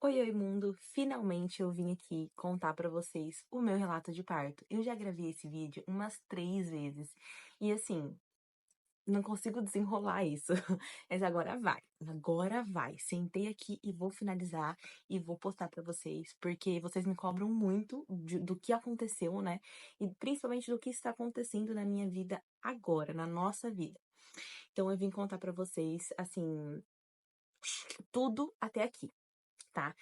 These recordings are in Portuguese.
Oi, oi, mundo! Finalmente eu vim aqui contar pra vocês o meu relato de parto. Eu já gravei esse vídeo umas 3 vezes e assim, não consigo desenrolar isso. Mas agora vai, agora vai. Sentei aqui e vou finalizar e vou postar pra vocês, porque vocês me cobram muito do que aconteceu, né? E principalmente do que está acontecendo na minha vida agora, na nossa vida. Então eu vim contar pra vocês, assim, tudo até aqui. Tá?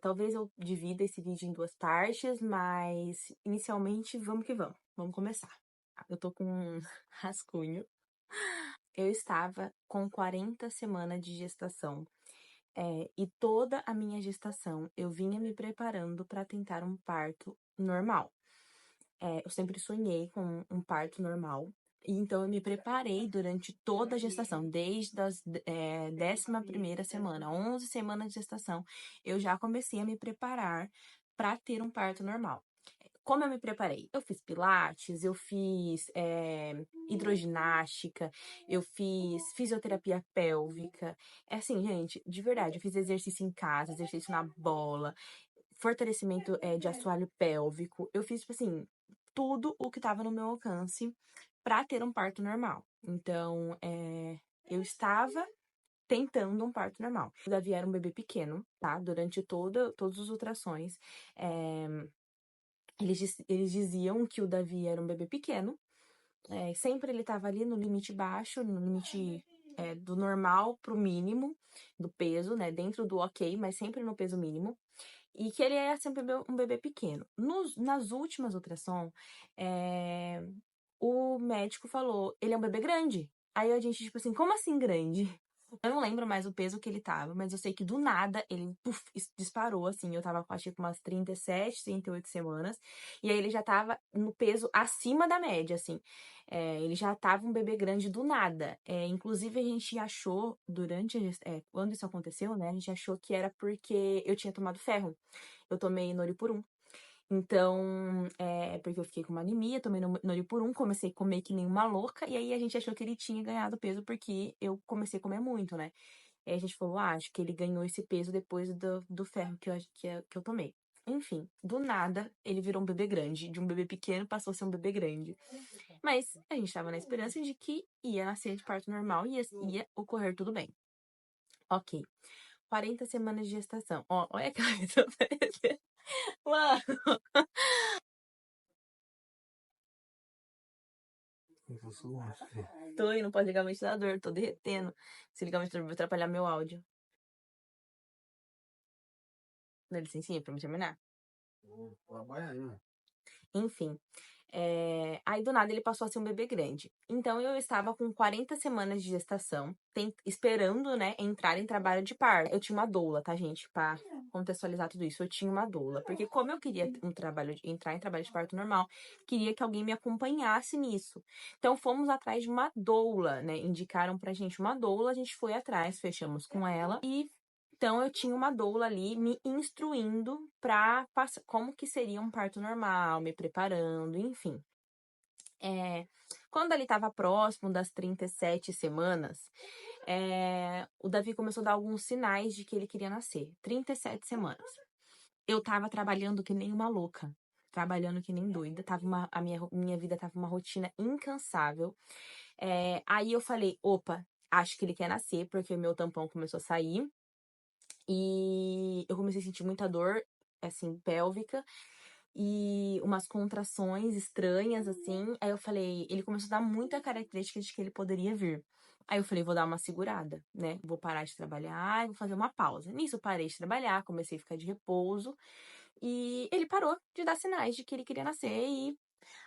Talvez eu divida esse vídeo em 2 partes, mas inicialmente vamos que vamos. Vamos começar. Eu tô com um rascunho. Eu estava com 40 semanas de gestação. E toda a minha gestação eu vinha me preparando para tentar um parto normal. Eu sempre sonhei com um parto normal. E então eu me preparei durante toda a gestação, desde a 11ª semana, 11 semanas de gestação, eu já comecei a me preparar para ter um parto normal. Como eu me preparei? Eu fiz pilates, eu fiz hidroginástica, eu fiz fisioterapia pélvica. É assim, gente, de verdade, eu fiz exercício em casa, exercício na bola, fortalecimento de assoalho pélvico. Eu fiz, tipo assim, tudo o que estava no meu alcance para ter um parto normal. Então, eu estava tentando um parto normal. O Davi era um bebê pequeno, tá? Durante todos os ultrassons, eles diziam que o Davi era um bebê pequeno. Sempre ele estava ali no limite baixo, no limite do normal pro mínimo do peso, né? Dentro do ok, mas sempre no peso mínimo. E que ele era sempre um bebê pequeno. Nas últimas ultrassom, o médico falou, ele é um bebê grande. Aí a gente, tipo assim, como assim grande? Eu não lembro mais o peso que ele tava, mas eu sei que do nada ele disparou, assim. Eu tava com acho que umas 37, 38 semanas. E aí ele já tava no peso acima da média, assim. Ele já tava um bebê grande do nada. Inclusive a gente achou, quando isso aconteceu, né? A gente achou que era porque eu tinha tomado ferro. Eu tomei Noripurum. Então, porque eu fiquei com uma anemia, tomei Noripurum, comecei a comer que nem uma louca, e aí a gente achou que ele tinha ganhado peso porque eu comecei a comer muito, né? Aí a gente falou, acho que ele ganhou esse peso depois do ferro que eu tomei. Enfim, do nada, ele virou um bebê grande. De um bebê pequeno passou a ser um bebê grande. Mas a gente tava na esperança de que ia nascer de parto normal e ia ocorrer tudo bem. Ok. 40 semanas de gestação. Ó, olha a cara que eu tô parecendo. Mano, tô e não pode ligar o ventilador, tô derretendo. Se ligar o ventilador, vai atrapalhar meu áudio. Dá licencinha pra me terminar? Enfim. Aí do nada ele passou a ser um bebê grande. Então eu estava com 40 semanas de gestação, esperando, né, entrar em trabalho de parto. Eu tinha uma doula, tá, gente? Pra contextualizar tudo isso, eu tinha uma doula. Porque como eu queria entrar em trabalho de parto normal, queria que alguém me acompanhasse nisso. Então fomos atrás de uma doula, né? Indicaram pra gente uma doula, a gente foi atrás, fechamos com ela e então, eu tinha uma doula ali me instruindo para como que seria um parto normal, me preparando, enfim. Quando ele estava próximo das 37 semanas, o Davi começou a dar alguns sinais de que ele queria nascer. 37 semanas. Eu tava trabalhando que nem uma louca, trabalhando que nem doida. A minha vida tava uma rotina incansável. Aí eu falei, opa, acho que ele quer nascer, porque meu tampão começou a sair. E eu comecei a sentir muita dor, assim, pélvica. E umas contrações estranhas, assim. Aí eu falei, ele começou a dar muita característica de que ele poderia vir. Aí eu falei, vou dar uma segurada, né? Vou parar de trabalhar, vou fazer uma pausa. Nisso eu parei de trabalhar, comecei a ficar de repouso. E ele parou de dar sinais de que ele queria nascer e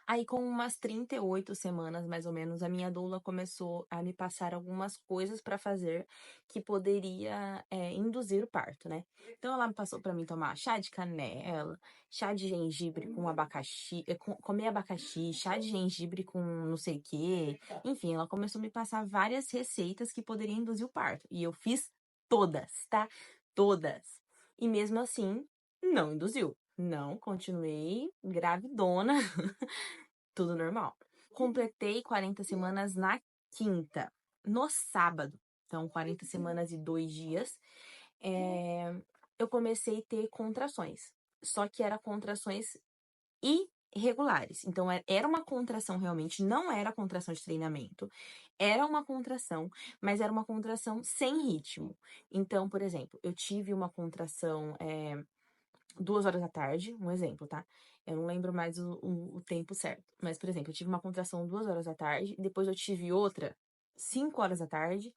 aí, com umas 38 semanas, mais ou menos, a minha doula começou a me passar algumas coisas para fazer que poderia induzir o parto, né? Então, ela me passou para mim tomar chá de canela, chá de gengibre com abacaxi, comer abacaxi, chá de gengibre com não sei o quê. Enfim, ela começou a me passar várias receitas que poderiam induzir o parto. E eu fiz todas, tá? Todas. E mesmo assim, não induziu. Não, continuei gravidona. Tudo normal. Completei 40 semanas na quinta, no sábado. Então, 40 semanas e 2 dias. eu comecei a ter contrações. Só que eram contrações irregulares. Então, era uma contração realmente, não era contração de treinamento. Era uma contração, mas era uma contração sem ritmo. Então, por exemplo, eu tive uma contração 2 horas da tarde, um exemplo, tá? Eu não lembro mais o tempo certo. Mas, por exemplo, eu tive uma contração 2 horas da tarde, depois eu tive outra 5 horas da tarde,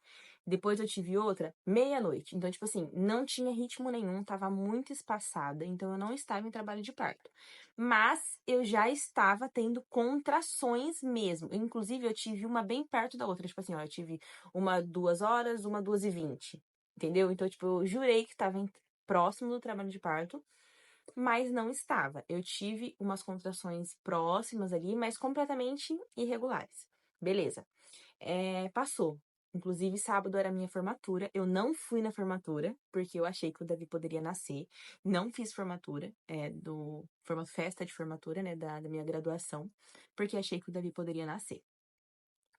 depois eu tive outra meia-noite. Então, tipo assim, não tinha ritmo nenhum, tava muito espaçada, então eu não estava em trabalho de parto. Mas eu já estava tendo contrações mesmo. Inclusive, eu tive uma bem perto da outra. Tipo assim, ó, eu tive uma 2 horas, uma 2h20. Entendeu? Então, tipo, eu jurei que estava próximo do trabalho de parto, mas não estava. Eu tive umas contrações próximas ali, mas completamente irregulares. Beleza. Passou. Inclusive, sábado era a minha formatura. Eu não fui na formatura, porque eu achei que o Davi poderia nascer. Não fiz formatura, festa de formatura, né, da minha graduação, porque achei que o Davi poderia nascer.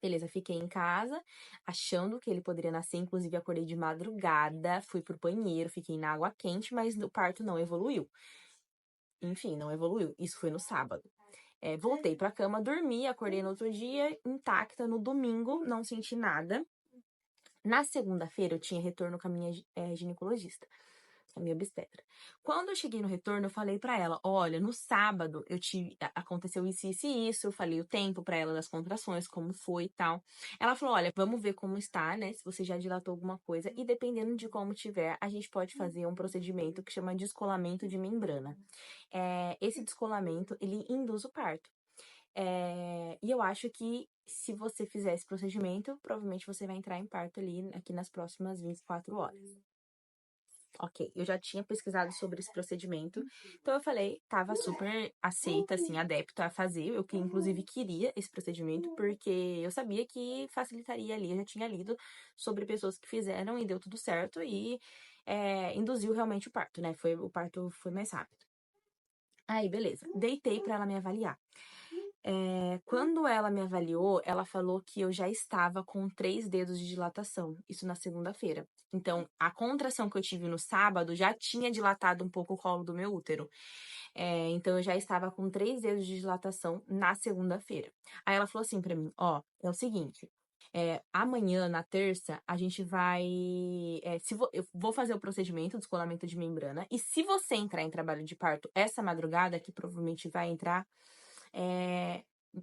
Beleza, fiquei em casa, achando que ele poderia nascer. Inclusive, acordei de madrugada, fui pro banheiro, fiquei na água quente, mas o parto não evoluiu. Enfim, não evoluiu. Isso foi no sábado. Voltei pra cama, dormi, acordei no outro dia, intacta. No domingo, não senti nada. Na segunda-feira, eu tinha retorno com a minha ginecologista, a minha obstetra. Quando eu cheguei no retorno, eu falei pra ela, olha, no sábado aconteceu isso, isso e isso. Eu falei o tempo pra ela das contrações, como foi e tal. Ela falou, olha, vamos ver como está, né, se você já dilatou alguma coisa. E dependendo de como tiver, a gente pode fazer um procedimento que chama descolamento de membrana. Esse descolamento, ele induz o parto. E eu acho que se você fizer esse procedimento, provavelmente você vai entrar em parto aqui nas próximas 24 horas. Ok, eu já tinha pesquisado sobre esse procedimento, então eu falei, tava super aceita, assim, adepta a fazer, eu que inclusive queria esse procedimento, porque eu sabia que facilitaria ali, eu já tinha lido sobre pessoas que fizeram e deu tudo certo e induziu realmente o parto, né, o parto foi mais rápido. Aí, beleza, deitei pra ela me avaliar. Quando ela me avaliou, ela falou que eu já estava com 3 dedos de dilatação, isso na segunda-feira. Então, a contração que eu tive no sábado já tinha dilatado um pouco o colo do meu útero. Então, eu já estava com 3 dedos de dilatação na segunda-feira. Aí ela falou assim pra mim, ó, é o seguinte, amanhã, na terça, a gente vai. Eu vou fazer o procedimento de descolamento de membrana. E se você entrar em trabalho de parto essa madrugada, que provavelmente vai entrar,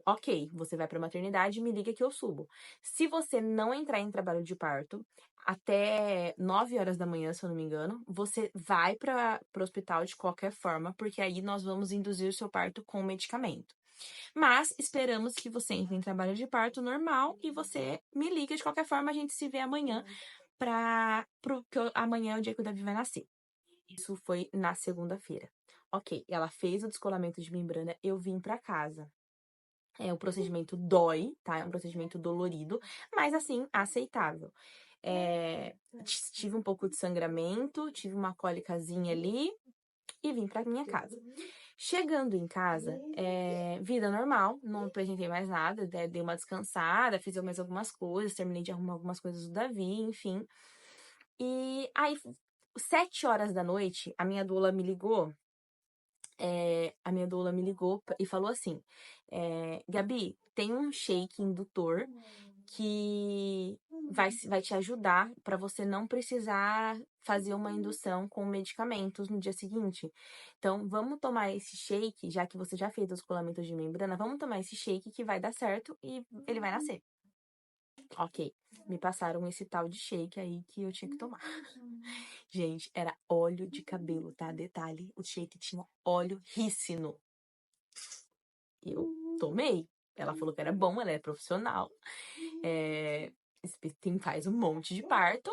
ok, você vai pra maternidade e me liga que eu subo. Se você não entrar em trabalho de parto até 9 horas da manhã, se eu não me engano, você vai pro hospital de qualquer forma, porque aí nós vamos induzir o seu parto com medicamento. Mas esperamos que você entre em trabalho de parto normal e você me liga de qualquer forma, a gente se vê amanhã porque amanhã é o dia que o Davi vai nascer. Isso foi na segunda-feira. Ok, ela fez o descolamento de membrana, eu vim pra casa. O procedimento dói, tá? É um procedimento dolorido, mas assim, aceitável. Tive um pouco de sangramento, tive uma cólicazinha ali e vim pra minha casa. Chegando em casa, vida normal, não apresentei mais nada, dei uma descansada, fiz mais algumas coisas, terminei de arrumar algumas coisas do Davi, enfim. E aí, 7 horas da noite, a minha doula me ligou. E falou assim: Gabi, tem um shake indutor que vai te ajudar para você não precisar fazer uma indução com medicamentos no dia seguinte. Então, vamos tomar esse shake, já que você já fez o descolamento de membrana, vamos tomar esse shake que vai dar certo e ele vai nascer. Ok, me passaram esse tal de shake aí que eu tinha que tomar. Gente, era óleo de cabelo, tá? Detalhe, o shake tinha óleo rícino. Eu tomei. Ela falou que era bom, ela é profissional. Faz um monte de parto.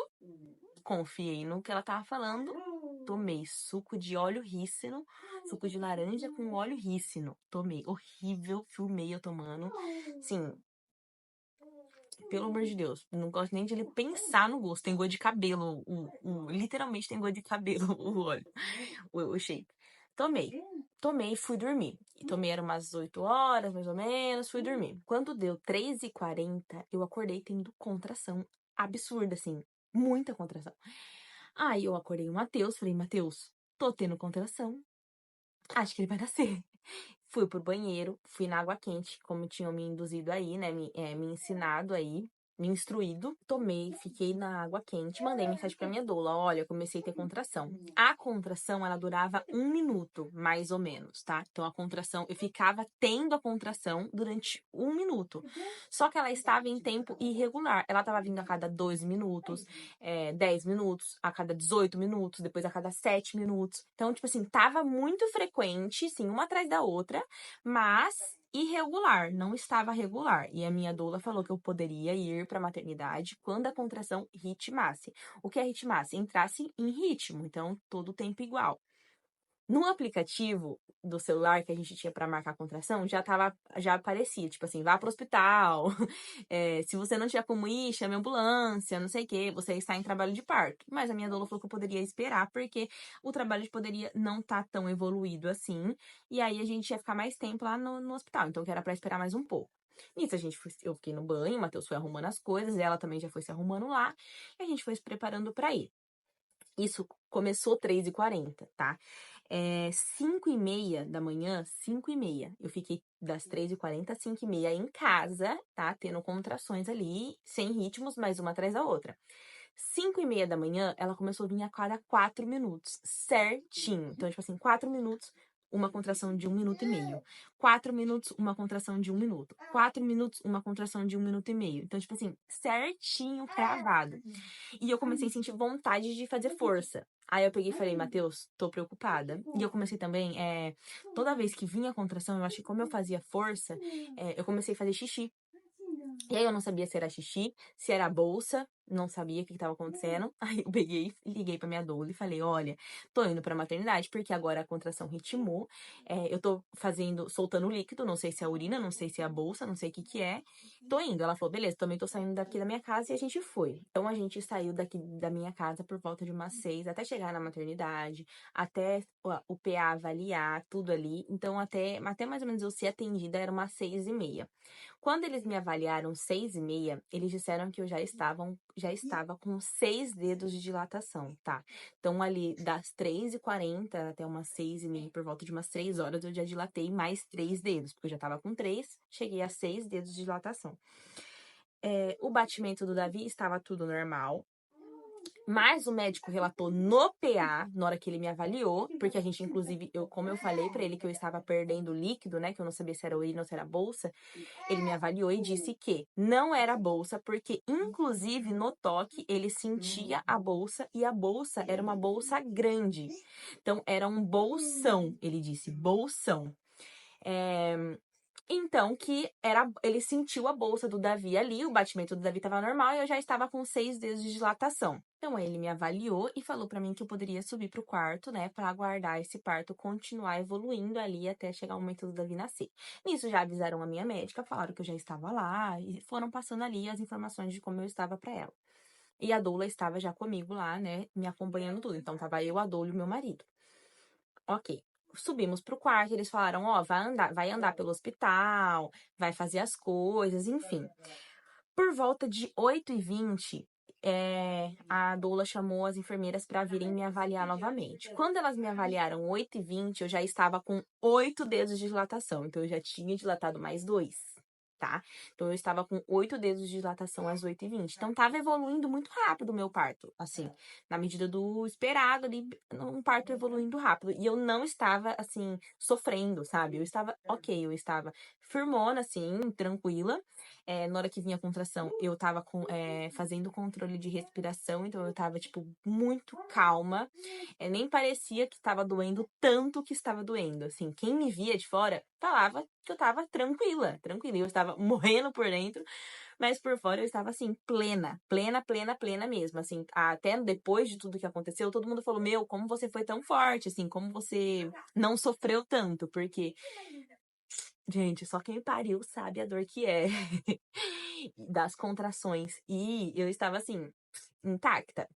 Confiei no que ela tava falando. Tomei suco de óleo rícino, suco de laranja com óleo rícino. Tomei. Horrível, filmei eu tomando. Sim, pelo amor de Deus, não gosto nem de ele pensar no gosto. Tem gosto de cabelo. Literalmente tem gosto de cabelo o óleo, o shake. Tomei e fui dormir. E tomei era umas 8 horas, mais ou menos, fui dormir. Quando deu 3h40, eu acordei tendo contração absurda, assim. Muita contração. Aí eu acordei o Matheus, falei, Matheus, tô tendo contração, acho que ele vai nascer. Fui pro banheiro, fui na água quente, como tinham me induzido aí, né? Me ensinado aí, me instruído. Tomei, fiquei na água quente, mandei mensagem pra minha doula. Olha, eu comecei a ter contração. A contração, ela durava 1 minuto, mais ou menos, tá? Então a contração, eu ficava tendo a contração durante 1 minuto. Só que ela estava em tempo irregular. Ela estava vindo a cada 2 minutos, 10 minutos, a cada 18 minutos, depois a cada 7 minutos. Então, tipo assim, tava muito frequente, sim, uma atrás da outra, mas irregular, não estava regular. E a minha doula falou que eu poderia ir para maternidade quando a contração ritmasse. O que é ritmasse? Entrasse em ritmo, então todo o tempo igual. No aplicativo do celular que a gente tinha para marcar a contração, já aparecia, tipo assim, vá pro hospital. Se você não tiver como ir, chame a ambulância, não sei o quê, você está em trabalho de parto. Mas a minha doula falou que eu poderia esperar, porque o trabalho de poderia não tá tão evoluído assim. E aí a gente ia ficar mais tempo lá no hospital. Então, que era para esperar mais um pouco. Nisso, eu fiquei no banho, o Matheus foi arrumando as coisas, ela também já foi se arrumando lá, e a gente foi se preparando para ir. Isso começou 3h40, tá? 5h30 da manhã, 5h30. Eu fiquei das 3h40 às 5h30 em casa, tá? Tendo contrações ali, sem ritmos, mas uma atrás da outra. 5h30 da manhã, ela começou a vir a cada 4 minutos, certinho. Então, tipo assim, 4 minutos, uma contração de 1 minuto e meio. 4 minutos, uma contração de 1 minuto. 4 minutos, uma contração de 1 minuto e meio. Então, tipo assim, certinho, cravado. E eu comecei a sentir vontade de fazer força. Aí eu peguei e falei, Matheus, tô preocupada. E eu comecei também, toda vez que vinha a contração, eu acho que como eu fazia força, eu comecei a fazer xixi. E aí eu não sabia se era xixi, se era bolsa, não sabia o que estava acontecendo. Aí eu peguei, liguei pra minha doula e falei, olha, tô indo pra maternidade porque agora a contração ritmou. Eu tô soltando líquido, não sei se é a urina, não sei se é a bolsa, não sei o que que é. Tô indo. Ela falou, beleza, também tô saindo daqui da minha casa e a gente foi. Então a gente saiu daqui da minha casa por volta de umas 6, até chegar na maternidade, até o PA avaliar tudo ali. Então até mais ou menos eu ser atendida era umas 6h30. Quando eles me avaliaram 6h30, eles disseram que eu já estava com 6 dedos de dilatação, tá? Então, ali das 3h40 até umas 6h30, por volta de umas 3 horas, eu já dilatei mais 3 dedos, porque eu já estava com 3, cheguei a 6 dedos de dilatação. O batimento do Davi estava tudo normal. Mas o médico relatou no PA, na hora que ele me avaliou, porque a gente, inclusive, como eu falei pra ele que eu estava perdendo líquido, né, que eu não sabia se era urina ou se era bolsa, ele me avaliou e disse que não era bolsa, porque, inclusive, no toque, ele sentia a bolsa e a bolsa era uma bolsa grande. Então, era um bolsão, ele disse, bolsão. Então, ele sentiu a bolsa do Davi ali, o batimento do Davi estava normal e eu já estava com 6 dedos de dilatação. Então, aí ele me avaliou e falou para mim que eu poderia subir pro quarto, né, para aguardar esse parto continuar evoluindo ali até chegar o momento do Davi nascer. Nisso, já avisaram a minha médica, falaram que eu já estava lá e foram passando ali as informações de como eu estava para ela. E a doula estava já comigo lá, né, me acompanhando tudo. Então, tava eu, a doula e o meu marido. Ok. Subimos pro quarto, eles falaram, ó, vai andar pelo hospital, vai fazer as coisas, enfim. Por volta de 8h20, a doula chamou as enfermeiras para virem me avaliar novamente. Quando elas me avaliaram 8h20, eu já estava com 8 dedos de dilatação, então eu já tinha dilatado mais 2, tá? Então eu estava com 8 dedos de dilatação às 8h20. Então tava evoluindo muito rápido o meu parto, assim, na medida do esperado ali, um parto evoluindo rápido. E eu não estava, assim, sofrendo, sabe? Eu estava ok, eu estava firmona, assim, tranquila. Na hora que vinha a contração, eu tava fazendo controle de respiração, então eu tava, tipo, muito calma. Nem parecia que estava doendo tanto que estava doendo. Assim, quem me via de fora falava que eu tava tranquila, tranquila. Eu estava morrendo por dentro, mas por fora eu estava, assim, plena, plena, plena, plena mesmo. Assim, até depois de tudo que aconteceu, todo mundo falou: Meu, como você foi tão forte, assim, como você não sofreu tanto, porque. Gente, só quem pariu sabe a dor que é das contrações. E eu estava assim, intacta.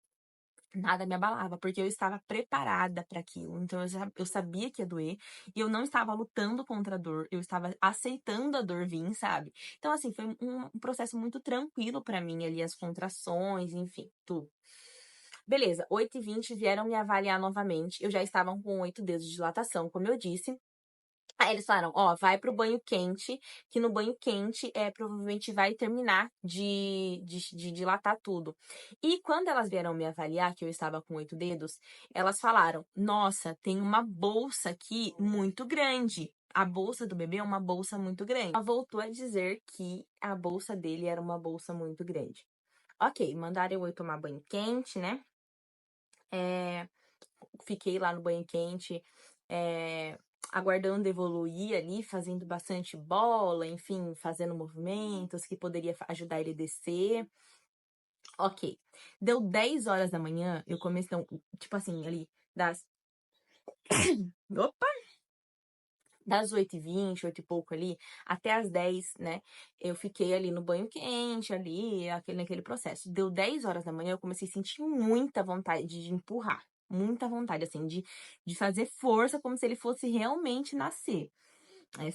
Nada me abalava, porque eu estava preparada para aquilo. Então eu sabia que ia doer e eu não estava lutando contra a dor, eu estava aceitando a dor vir, sabe? Então, assim, foi um processo muito tranquilo para mim ali, as contrações, enfim, tudo. Beleza, 8h20 vieram me avaliar novamente. Eu já estava com 8 dedos de dilatação, como eu disse. Aí eles falaram, ó, vai pro banho quente, que no banho quente provavelmente vai terminar de dilatar tudo. E quando elas vieram me avaliar, que eu estava com 8 dedos, elas falaram, nossa, tem uma bolsa aqui muito grande. A bolsa do bebê é uma bolsa muito grande. Ela voltou a dizer que a bolsa dele era uma bolsa muito grande. Ok, mandaram eu tomar banho quente, né? Fiquei lá no banho quente, aguardando evoluir ali, fazendo bastante bola, enfim, fazendo movimentos que poderia ajudar ele a descer. Ok. Deu 10 horas da manhã, eu comecei, então, tipo assim, ali, Opa! Das 8h20, 8 e pouco ali, até as 10, né? Eu fiquei ali no banho quente, ali, naquele processo. Deu 10 horas da manhã, eu comecei a sentir muita vontade de empurrar. Muita vontade, assim, de fazer força, como se ele fosse realmente nascer.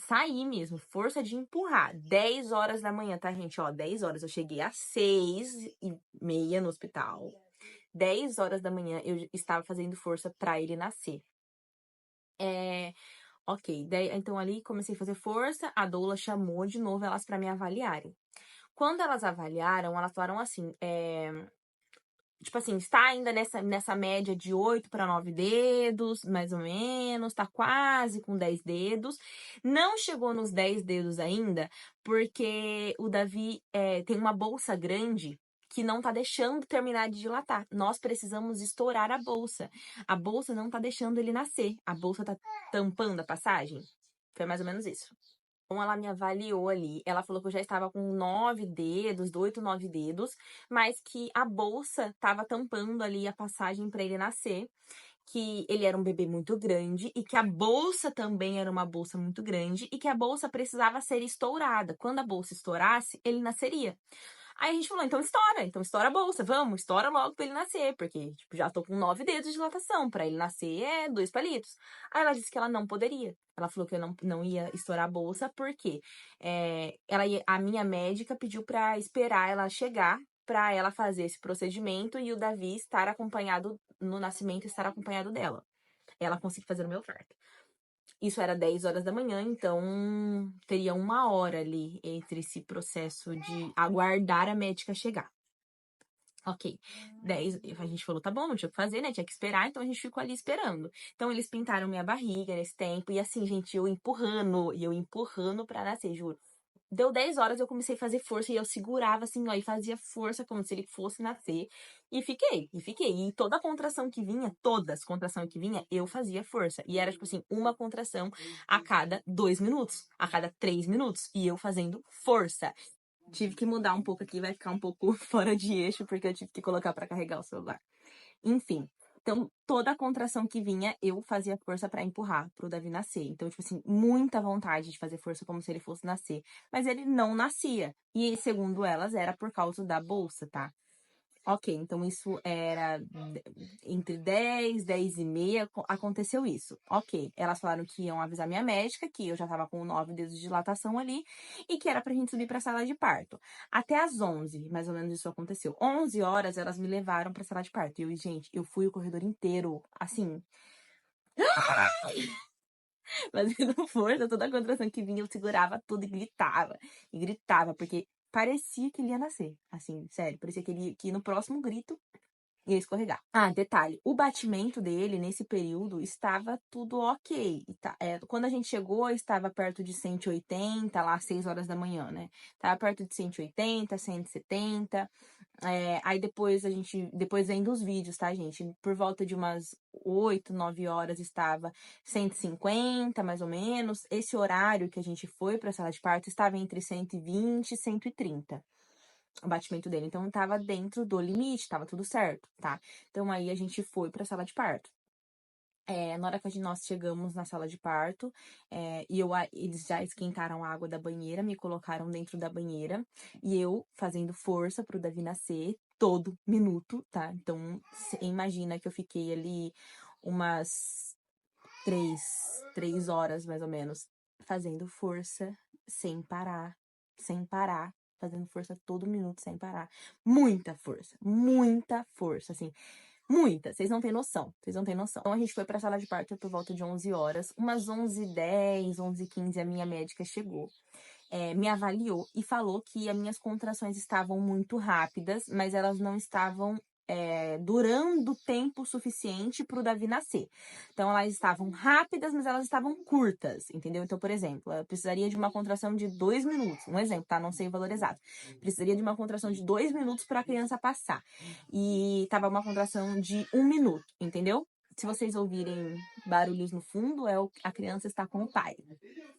Sair mesmo, força de empurrar. 10 horas da manhã, tá, gente? Ó, 10 horas. Eu cheguei às 6h30 no hospital. 10 horas da manhã, eu estava fazendo força pra ele nascer. Ok, daí, então ali comecei a fazer força, a doula chamou de novo elas para me avaliarem. Quando elas avaliaram, elas falaram assim, tipo assim, está ainda nessa média de 8 para 9 dedos, mais ou menos, tá quase com 10 dedos. Não chegou nos 10 dedos ainda, porque o Davi tem uma bolsa grande que não tá deixando terminar de dilatar. Nós precisamos estourar a bolsa. A bolsa não tá deixando ele nascer. A bolsa tá tampando a passagem. Foi mais ou menos isso. Então, ela me avaliou ali. Ela falou que eu já estava com 9 dedos, 8, 9 dedos, mas que a bolsa estava tampando ali a passagem para ele nascer. Que ele era um bebê muito grande e que a bolsa também era uma bolsa muito grande e que a bolsa precisava ser estourada. Quando a bolsa estourasse, ele nasceria. Aí a gente falou, então estoura a bolsa, vamos, estoura logo pra ele nascer, porque tipo, já tô com 9 dedos de dilatação, pra ele nascer 2 palitos. Aí ela disse que ela não poderia. Ela falou que eu não ia estourar a bolsa, porque a minha médica pediu pra esperar ela chegar pra ela fazer esse procedimento e o Davi estar acompanhado, no nascimento, estar acompanhado dela. Ela conseguiu fazer o meu parto. Isso era 10 horas da manhã, então teria 1 hora ali entre esse processo de aguardar a médica chegar. Ok, 10, a gente falou, tá bom, não tinha o que fazer, né? Tinha que esperar, então a gente ficou ali esperando. Então eles pintaram minha barriga nesse tempo, e assim, gente, eu empurrando pra nascer, juro. Deu 10 horas, eu comecei a fazer força e eu segurava assim, ó, e fazia força como se ele fosse nascer. E fiquei. E toda contração que vinha, todas contração que vinha, eu fazia força. E era tipo assim, uma contração a cada 2 minutos, a cada 3 minutos. E eu fazendo força. Tive que mudar um pouco aqui, vai ficar um pouco fora de eixo, porque eu tive que colocar pra carregar o celular. Enfim. Então, toda a contração que vinha, eu fazia força pra empurrar pro Davi nascer. Então, tipo assim, muita vontade de fazer força como se ele fosse nascer. Mas ele não nascia. E, segundo elas, era por causa da bolsa, tá? Ok, então isso era entre 10, 10h30, aconteceu isso. Ok, elas falaram que iam avisar minha médica, que eu já tava com 9 dedos de dilatação ali, e que era pra gente subir pra sala de parto. Até às 11, mais ou menos isso aconteceu. 11 horas, elas me levaram pra sala de parto. E eu, gente, eu fui o corredor inteiro, assim, fazendo força, toda a contração que vinha, eu segurava tudo e gritava, porque parecia que ele ia nascer, assim, sério, parecia que no próximo grito ia escorregar. Ah, detalhe, o batimento dele nesse período estava tudo ok. Quando a gente chegou, estava perto de 180, lá às 6 horas da manhã, né? Tava perto de 180, 170. Aí depois vem dos vídeos, tá, gente? Por volta de umas 8, 9 horas estava 150, mais ou menos. Esse horário que a gente foi para a sala de parto estava entre 120 e 130 o batimento dele. Então, tava dentro do limite, tava tudo certo, tá? Então, aí a gente foi pra sala de parto. Na hora que nós chegamos na sala de parto, eles já esquentaram a água da banheira, me colocaram dentro da banheira, e eu fazendo força pro Davi nascer todo minuto, tá? Então, você imagina que eu fiquei ali umas 3 horas, mais ou menos, fazendo força sem parar, fazendo força todo minuto sem parar. Muita força, assim. Muita, vocês não têm noção, vocês não têm noção. Então a gente foi pra sala de parto por volta de 11 horas, umas 11h10, 11h15 a minha médica chegou, me avaliou e falou que as minhas contrações estavam muito rápidas, mas elas não estavam durando tempo suficiente para o Davi nascer. Então, elas estavam rápidas, mas elas estavam curtas, entendeu? Então, por exemplo, eu precisaria de uma contração de 2 minutos. Um exemplo, tá? Não sei o valor exato. Precisaria de uma contração de 2 minutos para a criança passar. E tava uma contração de 1 minuto, entendeu? Se vocês ouvirem barulhos no fundo, a criança está com o pai.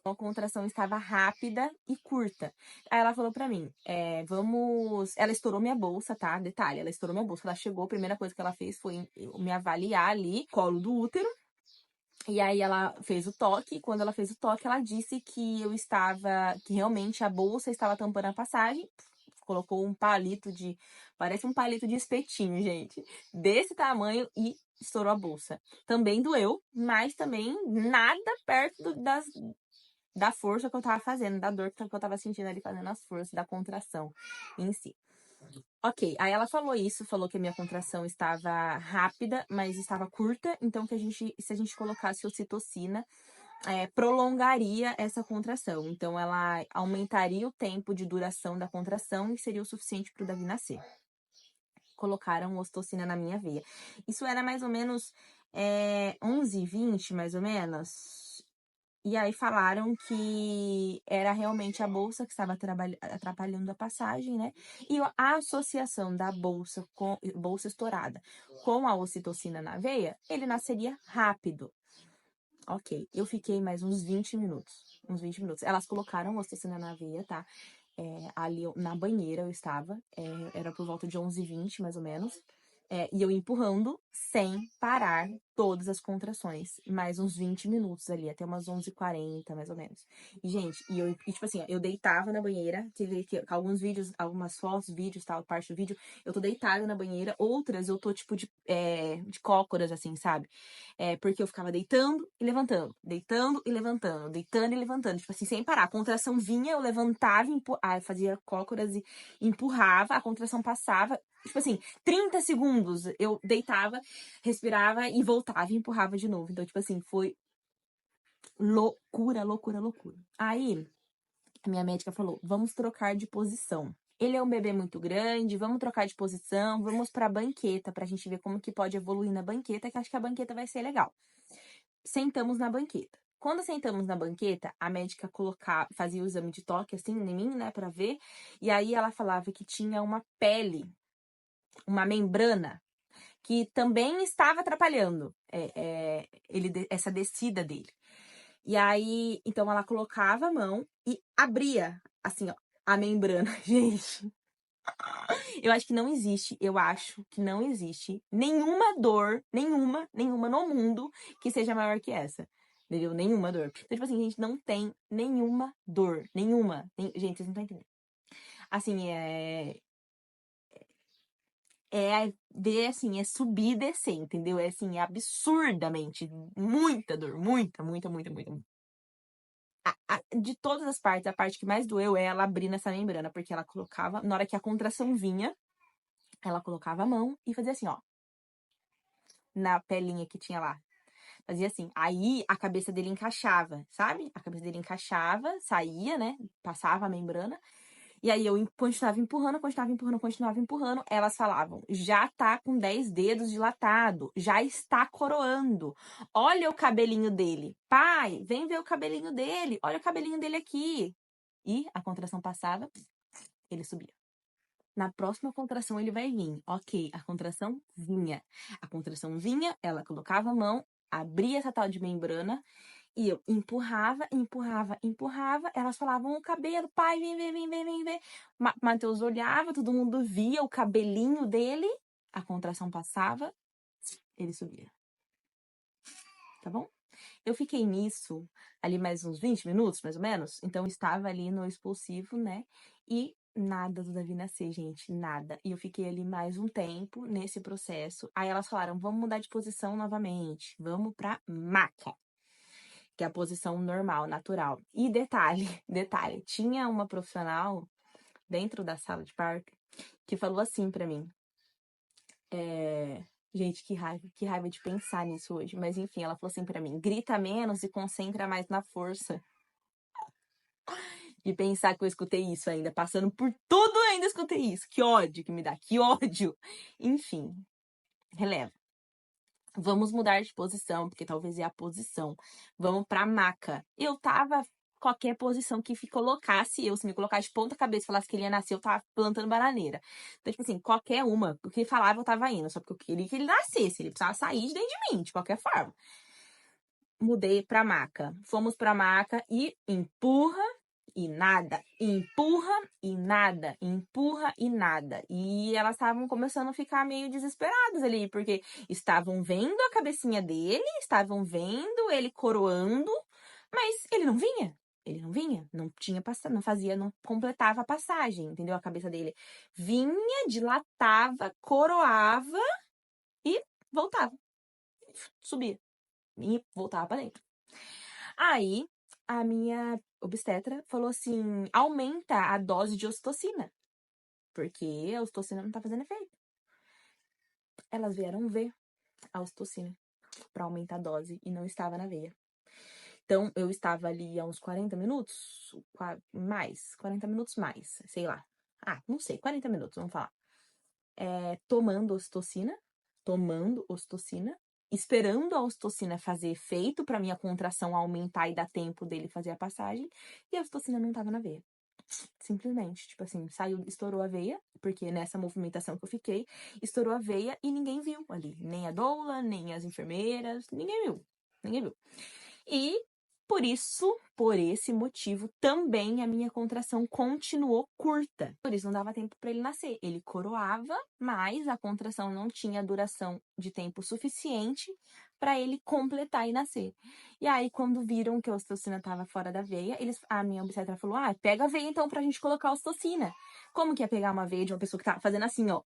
A contração estava rápida e curta. Aí ela falou pra mim, vamos... Ela estourou minha bolsa, tá? Detalhe, ela estourou minha bolsa. Ela chegou, a primeira coisa que ela fez foi me avaliar ali, colo do útero. E aí ela fez o toque, e quando ela fez o toque, ela disse que que realmente a bolsa estava tampando a passagem. Colocou um palito parece um palito de espetinho, gente, desse tamanho e estourou a bolsa. Também doeu, mas também nada perto da força que eu tava fazendo, da dor que eu tava sentindo ali fazendo as forças, da contração em si. Ok, aí ela falou isso, falou que a minha contração estava rápida, mas estava curta, então se a gente colocasse ocitocina, prolongaria essa contração. Então, ela aumentaria o tempo de duração da contração e seria o suficiente para o Davi nascer. Colocaram ocitocina na minha veia. Isso era mais ou menos 11h20, mais ou menos. E aí falaram que era realmente a bolsa que estava atrapalhando a passagem, né? E a associação da bolsa estourada com a ocitocina na veia, ele nasceria rápido. Ok, eu fiquei mais uns 20 minutos. Uns 20 minutos. Elas colocaram ocitocina na veia, tá? Ali na banheira eu estava. Era por volta de 11h20, mais ou menos. E eu empurrando sem parar todas as contrações. Mais uns 20 minutos ali, até umas 11h40, mais ou menos. E, gente, tipo assim, eu deitava na banheira. Teve alguns vídeos, algumas fotos, vídeos, tal, parte do vídeo. Eu tô deitada na banheira. Outras eu tô, tipo, de cócoras, assim, sabe? Porque eu ficava deitando e levantando. Deitando e levantando. Deitando e levantando. Tipo assim, sem parar. A contração vinha, eu levantava, eu fazia cócoras e empurrava. A contração passava. Tipo assim, 30 segundos eu deitava, respirava e voltava e empurrava de novo. Então, tipo assim, foi loucura, loucura, loucura. Aí, a minha médica falou, vamos trocar de posição. Ele é um bebê muito grande, vamos trocar de posição, vamos pra banqueta, pra gente ver como que pode evoluir na banqueta, que acho que a banqueta vai ser legal. Sentamos na banqueta. Quando sentamos na banqueta, a médica fazia o exame de toque, assim, em mim, né, pra ver. E aí ela falava que tinha uma pele, uma membrana, que também estava atrapalhando essa descida dele. E aí, então ela colocava a mão e abria, assim, ó, a membrana. Gente, eu acho que não existe nenhuma dor, nenhuma no mundo que seja maior que essa. Entendeu? Nenhuma dor. Então, tipo assim, a gente não tem nenhuma dor. Nenhuma. Gente, vocês não estão entendendo. Assim, assim, subir e descer, entendeu? Assim, absurdamente. Muita dor. Muita, muita, muita, muita. De todas as partes, a parte que mais doeu é ela abrir nessa membrana, porque ela colocava, na hora que a contração vinha, ela colocava a mão e fazia assim, ó. Na pelinha que tinha lá. Fazia assim. Aí a cabeça dele encaixava, sabe? A cabeça dele encaixava, saía, né? Passava a membrana. E aí eu continuava empurrando. Elas falavam, já tá com 10 dedos dilatado, já está coroando. Olha o cabelinho dele. Pai, vem ver o cabelinho dele. Olha o cabelinho dele aqui. E a contração passava, ele subia. Na próxima contração ele vai vir. Ok, a contração vinha. A contração vinha, ela colocava a mão, abria essa tal de membrana e eu empurrava. Elas falavam o cabelo, pai, vem. Matheus olhava, todo mundo via o cabelinho dele, a contração passava, ele subia. Tá bom? Eu fiquei nisso ali mais uns 20 minutos, mais ou menos. Então, eu estava ali no expulsivo, né? E nada do Davi nascer, gente, nada. E eu fiquei ali mais um tempo nesse processo. Aí elas falaram, vamos mudar de posição novamente. Vamos pra maca, que é a posição normal, natural. E detalhe, tinha uma profissional dentro da sala de parto que falou assim pra mim, Gente, que raiva de pensar nisso hoje. Mas enfim, ela falou assim pra mim: grita menos e concentra mais na força. De pensar que eu escutei isso ainda, passando por tudo, eu ainda escutei isso. Que ódio que me dá, que ódio. Enfim, releva. Vamos mudar de posição, porque talvez é a posição. Vamos pra maca. Eu tava qualquer posição que colocasse eu, se me colocasse de ponta cabeça e falasse que ele ia nascer, eu tava plantando bananeira. Então, tipo assim, qualquer uma, o que falava eu tava indo, só porque eu queria que ele nascesse, ele precisava sair de dentro de mim, de qualquer forma. Mudei pra maca. Fomos pra maca e empurra e nada, empurra e nada, empurra e nada. E elas estavam começando a ficar meio desesperadas ali, porque estavam vendo a cabecinha dele, estavam vendo ele coroando, mas ele não vinha. Ele não vinha, não tinha passado, não fazia, não completava a passagem, entendeu? A cabeça dele vinha, dilatava, coroava e voltava, subia e voltava pra dentro. Aí, a minha obstetra falou assim: aumenta a dose de ocitocina, porque a ocitocina não tá fazendo efeito. Elas vieram ver a ocitocina pra aumentar a dose e não estava na veia. Então, eu estava ali há uns 40 minutos, mais, 40 minutos mais, sei lá. Ah, não sei, 40 minutos, vamos falar. Tomando ocitocina, esperando a ocitocina fazer efeito pra minha contração aumentar e dar tempo dele fazer a passagem, e a ocitocina não tava na veia. Simplesmente, tipo assim, saiu, estourou a veia, porque nessa movimentação que eu fiquei, estourou a veia e ninguém viu ali. Nem a doula, nem as enfermeiras, ninguém viu. Ninguém viu. E por esse motivo, também a minha contração continuou curta. Por isso não dava tempo para ele nascer. Ele coroava, mas a contração não tinha duração de tempo suficiente para ele completar e nascer. E aí, quando viram que a ocitocina estava fora da veia, a minha obstetra falou: ah, pega a veia então pra gente colocar a ocitocina. Como que é pegar uma veia de uma pessoa que tá fazendo assim, ó?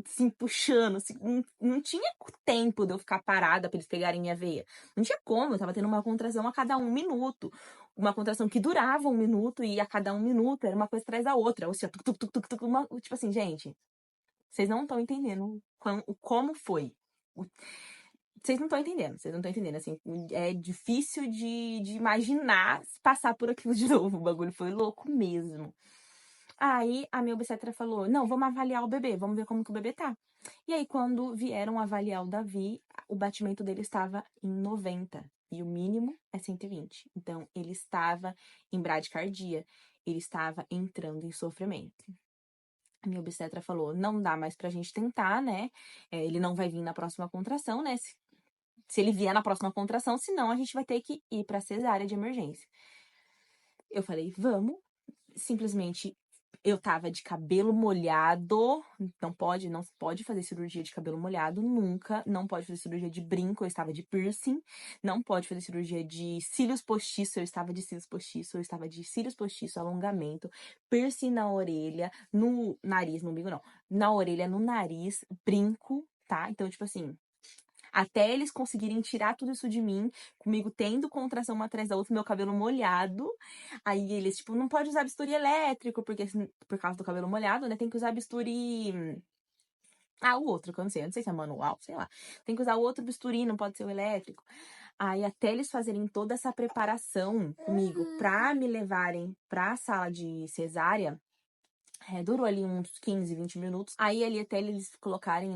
Assim, puxando, assim, não tinha tempo de eu ficar parada pra eles pegarem minha veia. Não tinha como, eu tava tendo uma contração a cada 1 minuto. Uma contração que durava 1 minuto e a cada 1 minuto era uma coisa atrás da outra. Ou seja, tipo assim, gente, vocês não estão entendendo como foi. Vocês não estão entendendo, assim, é difícil de imaginar passar por aquilo de novo. O bagulho foi louco mesmo. Aí a minha obstetra falou: não, vamos avaliar o bebê, vamos ver como que o bebê tá. E aí, quando vieram avaliar o Davi, o batimento dele estava em 90 e o mínimo é 120. Então, ele estava em bradicardia, ele estava entrando em sofrimento. A minha obstetra falou: não dá mais pra gente tentar, né? Ele não vai vir na próxima contração, né? Se ele vier na próxima contração, senão a gente vai ter que ir pra cesárea de emergência. Eu falei: vamos. Simplesmente eu tava de cabelo molhado, não pode fazer cirurgia de cabelo molhado, nunca, não pode fazer cirurgia de brinco, eu estava de piercing, não pode fazer cirurgia de cílios postiços, eu estava de cílios postiços, eu estava de cílios postiços, alongamento, piercing na orelha, no nariz, no umbigo não, na orelha, no nariz, brinco, tá? Então, tipo assim, até eles conseguirem tirar tudo isso de mim, comigo tendo contração uma atrás da outra, meu cabelo molhado. Aí eles, tipo, não pode usar bisturi elétrico, porque por causa do cabelo molhado, né? Tem que usar bisturi. Ah, o outro, que eu não sei se é manual, sei lá. Tem que usar o outro bisturi, não pode ser o elétrico. Aí até eles fazerem toda essa preparação comigo pra me levarem pra sala de cesárea. Durou ali uns 15, 20 minutos. Aí ali até eles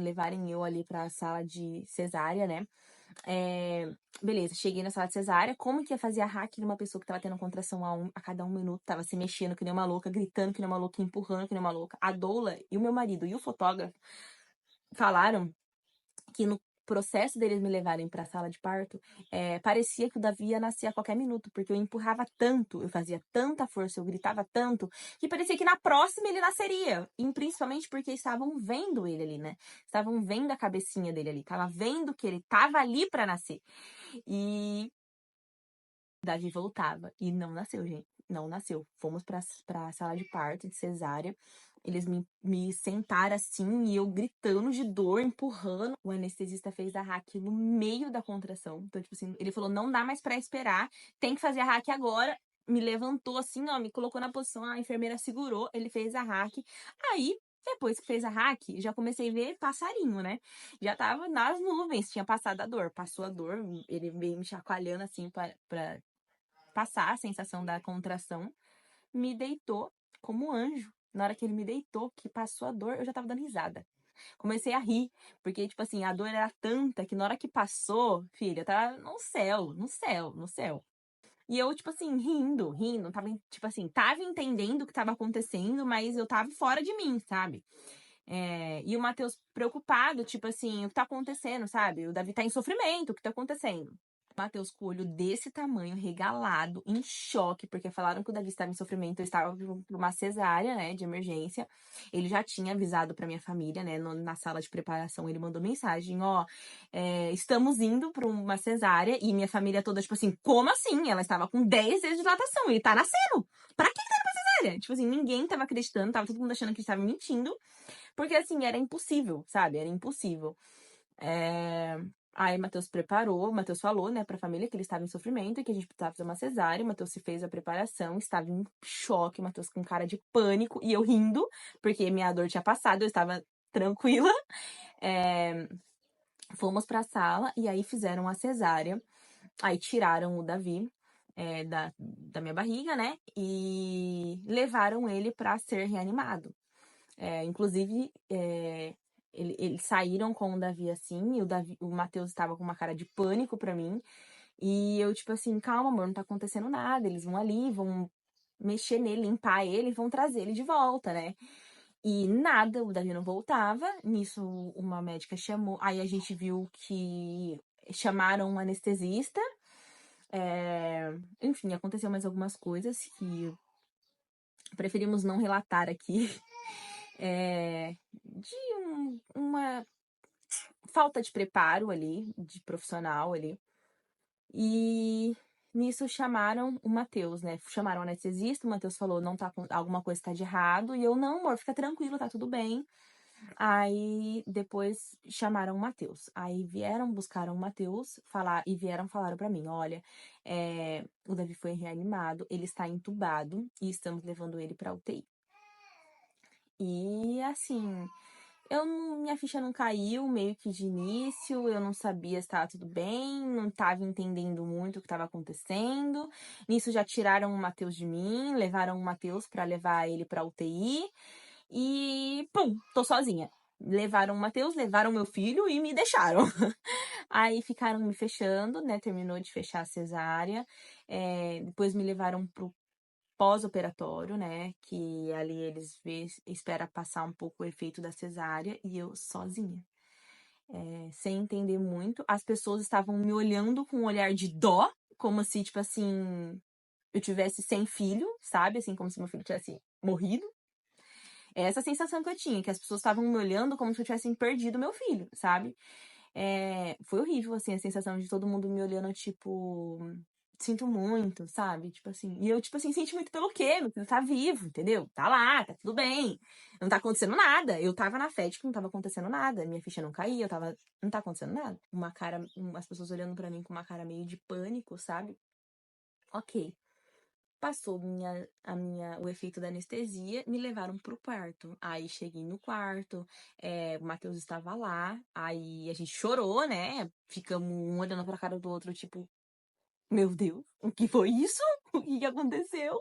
levarem eu ali pra sala de cesárea, né? Beleza, cheguei na sala de cesárea. Como que ia fazer a hack numa pessoa que tava tendo contração a cada 1 minuto? Tava se mexendo que nem uma louca, gritando que nem uma louca, empurrando que nem uma louca. A doula e o meu marido e o fotógrafo falaram que no processo deles me levarem pra sala de parto, parecia que o Davi ia nascer a qualquer minuto, porque eu empurrava tanto, eu fazia tanta força, eu gritava tanto, que parecia que na próxima ele nasceria. E principalmente porque estavam vendo ele ali, né? Estavam vendo a cabecinha dele ali, estavam vendo que ele tava ali pra nascer. E Davi voltava. E não nasceu, gente. Não nasceu. Fomos pra sala de parto, de cesárea. Eles me sentaram assim e eu gritando de dor, empurrando. O anestesista fez a hack no meio da contração. Então, tipo assim, ele falou: não dá mais pra esperar, tem que fazer a hack agora. Me levantou assim, ó, me colocou na posição, a enfermeira segurou, ele fez a hack. Aí Depois que fez a hack, já comecei a ver passarinho, né? Já tava nas nuvens, tinha passado a dor. Passou a dor, ele veio me chacoalhando assim pra passar a sensação da contração. Me deitou como um anjo. Na hora que ele me deitou, que passou a dor, eu já tava dando risada. Comecei a rir, porque, tipo assim, a dor era tanta que na hora que passou, filha, eu tava no céu, no céu, no céu. E eu, tipo assim, rindo, tava, tipo assim, tava entendendo o que tava acontecendo, mas eu tava fora de mim, sabe? E o Matheus preocupado, tipo assim, o que tá acontecendo, sabe? O Davi tá em sofrimento, o que tá acontecendo? O Matheus com o olho desse tamanho, regalado, em choque, porque falaram que o Davi estava em sofrimento, eu estava por uma cesárea, né, de emergência. Ele já tinha avisado pra minha família, né, na sala de preparação, ele mandou mensagem, ó, estamos indo pra uma cesárea, e minha família toda, tipo assim, como assim? Ela estava com 10 vezes de dilatação, ele tá nascendo! Pra que tá pra cesárea? Tipo assim, ninguém tava acreditando, tava todo mundo achando que ele estava mentindo. Porque, assim, era impossível, sabe? Era impossível. Aí o Matheus preparou, o Matheus falou, né, pra família que ele estava em sofrimento e que a gente precisava fazer uma cesárea. O Matheus se fez a preparação, estava em choque, o Matheus com cara de pânico e eu rindo, porque minha dor tinha passado, eu estava tranquila. Fomos pra sala e aí fizeram a cesárea. Aí tiraram o Davi da minha barriga, né? E levaram ele pra ser reanimado. Inclusive, eles saíram com o Davi assim, e o Matheus estava com uma cara de pânico pra mim. E eu, tipo assim, calma, amor, não tá acontecendo nada. Eles vão ali, vão mexer nele, limpar ele, e vão trazer ele de volta, né? E nada, o Davi não voltava. Nisso, uma médica chamou. Aí a gente viu que chamaram um anestesista. Enfim, aconteceu mais algumas coisas que preferimos não relatar aqui. De uma falta de preparo ali, de profissional ali. E nisso chamaram o Matheus, né? Chamaram o anestesista, o Matheus falou, não tá, alguma coisa tá de errado. E eu, não, amor, fica tranquilo, tá tudo bem. Aí depois chamaram o Matheus. Aí vieram, buscaram o Matheus, falaram pra mim, olha, o Davi foi reanimado, ele está entubado e estamos levando ele pra UTI. E assim, minha ficha não caiu meio que de início, eu não sabia se estava tudo bem, não estava entendendo muito o que estava acontecendo. Nisso já tiraram o Matheus de mim, levaram o Matheus para levar ele para UTI e pum, tô sozinha. Levaram o Matheus, levaram meu filho e me deixaram. Aí ficaram me fechando, né? Terminou de fechar a cesárea. Depois me levaram pro pós-operatório, né? Que ali eles espera passar um pouco o efeito da cesárea e eu sozinha. Sem entender muito. As pessoas estavam me olhando com um olhar de dó, como se, tipo assim, eu tivesse sem filho, sabe? Assim, como se meu filho tivesse morrido. É essa sensação que eu tinha, que as pessoas estavam me olhando como se eu tivesse perdido meu filho, sabe? Foi horrível, assim, a sensação de todo mundo me olhando, tipo, sinto muito, sabe? Tipo assim, e eu, tipo assim, sinto muito pelo quê? Meu filho tá vivo, entendeu? Tá lá, tá tudo bem. Não tá acontecendo nada. Eu tava na fé de que não tava acontecendo nada. Minha ficha não caía, não tá acontecendo nada. As pessoas olhando pra mim com uma cara meio de pânico, sabe? Ok. Passou o efeito da anestesia, me levaram pro quarto. Aí cheguei no quarto, o Matheus estava lá, aí a gente chorou, né? Ficamos um olhando pra cara do outro, tipo, meu Deus, o que foi isso? O que aconteceu?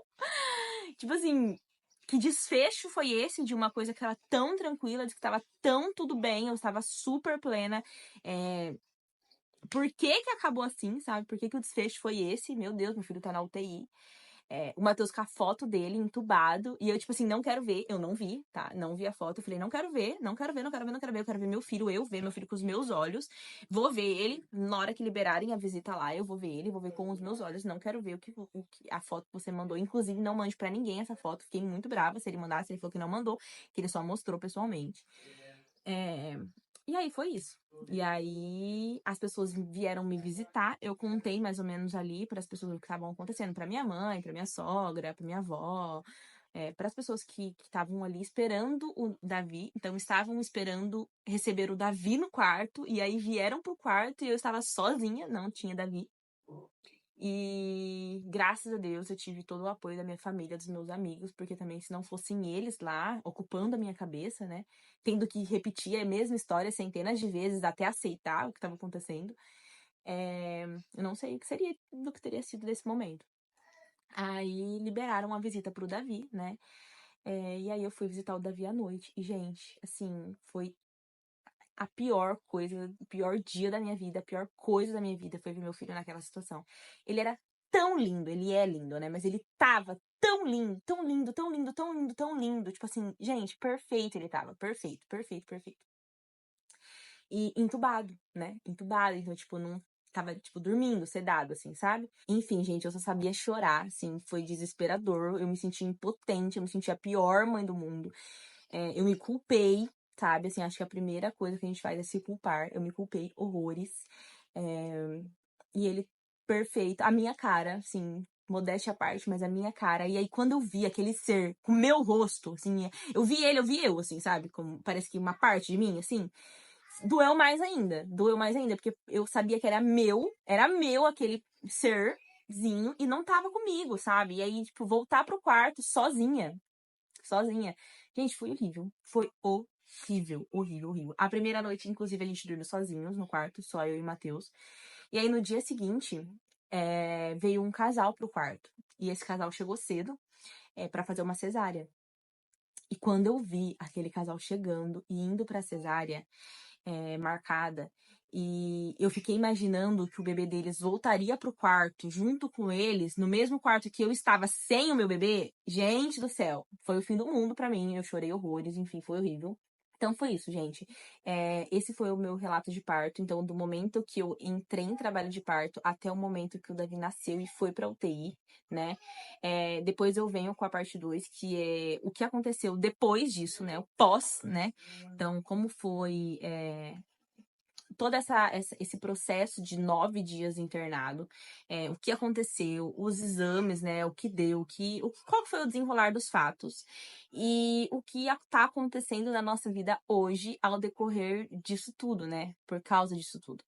Tipo assim, que desfecho foi esse de uma coisa que tava tão tranquila, de que tava tão tudo bem, eu estava super plena. Por que que acabou assim, sabe? Por que que o desfecho foi esse? Meu Deus, meu filho tá na UTI. O Matheus com a foto dele entubado. E eu, tipo assim, não quero ver. Eu não vi, tá? Não vi a foto. Eu falei, não quero ver, não quero ver, não quero ver, não quero ver. Eu quero ver meu filho, eu ver meu filho com os meus olhos. Vou ver ele na hora que liberarem a visita lá. Eu vou ver ele, vou ver com os meus olhos. Não quero ver a foto que você mandou. Inclusive, não mande pra ninguém essa foto. Fiquei muito brava se ele mandasse. Ele falou que não mandou, que ele só mostrou pessoalmente. E aí foi isso. E aí as pessoas vieram me visitar. Eu contei mais ou menos ali para as pessoas o que estavam acontecendo, para minha mãe, para minha sogra, para minha avó, para as pessoas que estavam ali esperando o Davi. Então estavam esperando receber o Davi no quarto e aí vieram pro quarto e eu estava sozinha, não tinha Davi. E graças a Deus eu tive todo o apoio da minha família, dos meus amigos, porque também se não fossem eles lá, ocupando a minha cabeça, né? Tendo que repetir a mesma história centenas de vezes até aceitar o que estava acontecendo, eu não sei o que seria, do que teria sido desse momento. Aí liberaram a visita pro Davi, né? E aí eu fui visitar o Davi à noite. E, gente, assim, foi a pior coisa, o pior dia da minha vida, a pior coisa da minha vida foi ver meu filho naquela situação. Ele era tão lindo, ele é lindo, né? Mas ele tava tão lindo, tão lindo, tão lindo, tão lindo, tão lindo. Tipo assim, gente, perfeito ele tava. Perfeito, perfeito, perfeito. E entubado, né? Entubado, então, tipo, não tava, tipo, dormindo, sedado, assim, sabe? Enfim, gente, eu só sabia chorar, assim, foi desesperador. Eu me senti impotente, eu me senti a pior mãe do mundo. Eu me culpei, sabe? Assim, acho que a primeira coisa que a gente faz é se culpar. Eu me culpei horrores. E ele, perfeito. A minha cara, assim, modéstia à parte, mas a minha cara. E aí, quando eu vi aquele ser com o meu rosto, assim, eu vi ele, eu vi eu, assim, sabe? Como, parece que uma parte de mim, assim. Doeu mais ainda. Doeu mais ainda, porque eu sabia que era meu aquele serzinho, e não tava comigo, sabe? E aí, tipo, voltar pro quarto sozinha. Sozinha. Gente, foi horrível. Foi horrível, horrível, horrível. A primeira noite, inclusive, a gente dormiu sozinhos no quarto, só eu e o Matheus. E aí, no dia seguinte, veio um casal pro quarto. E esse casal chegou cedo pra fazer uma cesárea. E quando eu vi aquele casal chegando e indo pra cesárea marcada, e eu fiquei imaginando que o bebê deles voltaria pro quarto junto com eles, no mesmo quarto que eu estava sem o meu bebê, gente do céu, foi o fim do mundo pra mim, eu chorei horrores, enfim, foi horrível. Então foi isso, gente. Esse foi o meu relato de parto. Então, do momento que eu entrei em trabalho de parto até o momento que o Davi nasceu e foi pra UTI, né? Depois eu venho com a parte 2, que é o que aconteceu depois disso, né? O pós, né? Então, como foi todo esse processo de 9 dias internado, o que aconteceu, os exames, né? O que deu, qual foi o desenrolar dos fatos e o que está acontecendo na nossa vida hoje ao decorrer disso tudo, né? Por causa disso tudo.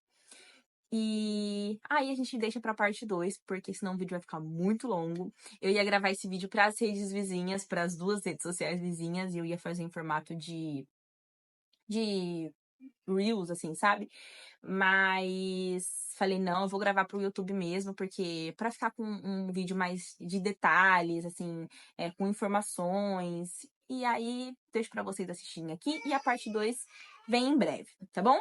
E aí a gente deixa pra parte 2, porque senão o vídeo vai ficar muito longo. Eu ia gravar esse vídeo para as redes vizinhas, para as 2 redes sociais vizinhas, e eu ia fazer em formato de Reels, assim, sabe? Mas falei, não, eu vou gravar pro YouTube mesmo, porque pra ficar com um vídeo mais de detalhes, assim, com informações. E aí, deixo pra vocês assistirem aqui, e a parte 2 vem em breve, tá bom?